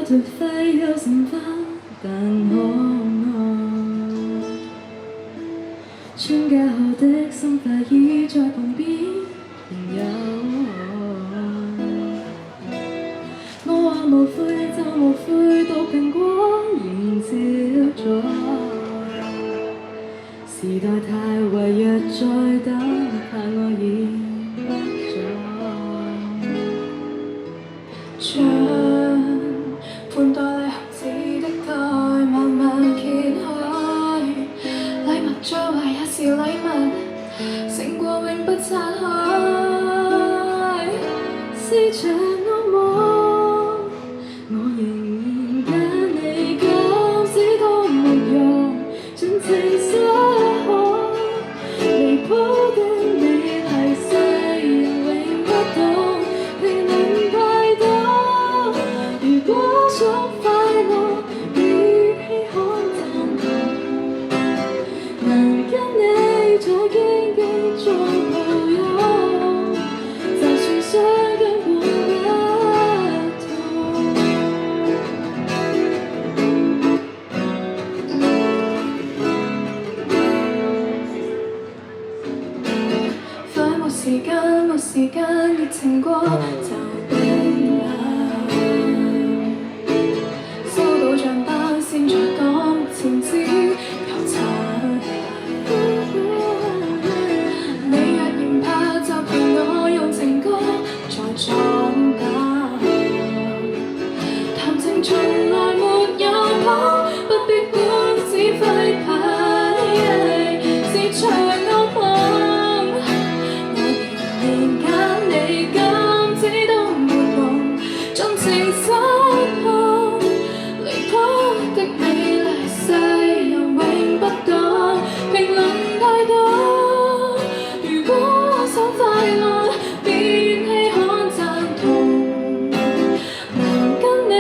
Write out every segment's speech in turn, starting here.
團費有成分，但可愛。春假後的心快已在旁邊有愛。我話無悔就無悔，到蘋果燃照咗。時代太違約，再等怕我已mất咗。將盤袋禮盒子的蓋慢慢揭開，禮物再壞也是禮物，勝過永不拆開。試着安慰，我仍然揀你，禁止都沒用，盡情失控。離譜的美麗，世人永不懂，評論太多。如果想快樂，別稀罕贊同，能跟你在荊棘中抱擁，就算傷根本不痛。快沒時間，沒時間，熱情過就冰冷。收到帳單先再講，前知又擦你若嫌怕，就陪我用情歌再裝扮。談情從來沒有譜，不必管是非牌，是場噩夢。我仍然揀你，禁止都沒用，盡情失控。離譜的美麗，世人永不懂，評論太多。如果想快樂，別稀罕贊同，能跟你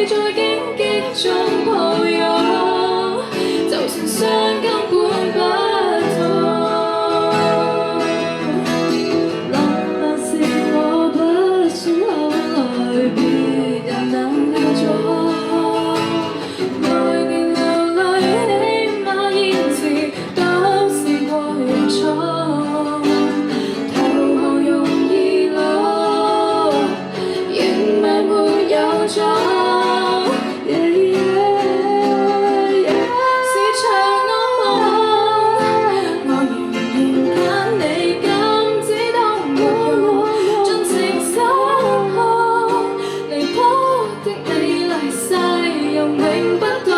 在荊棘中抱擁，就算傷根本不痛。浪漫是我不算後來，別人能了解。來年流淚，起碼言辭都試過認錯。投降容易老，仍慢沒有咗。是場噩夢，我仍然揀你，禁止都沒用，盡情失控。離譜的美麗，世人永不懂。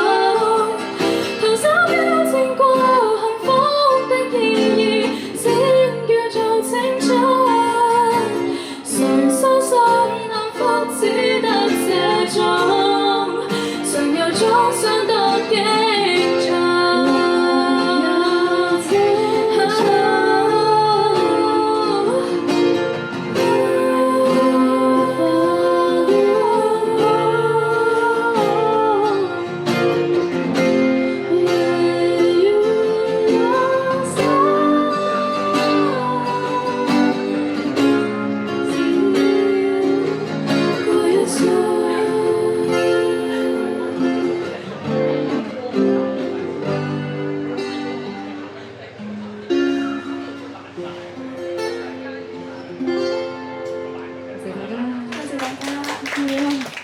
投手表情過幸福的意義，先叫做青春。誰相信幸福只得這種，常有種傷得激進。多謝大家。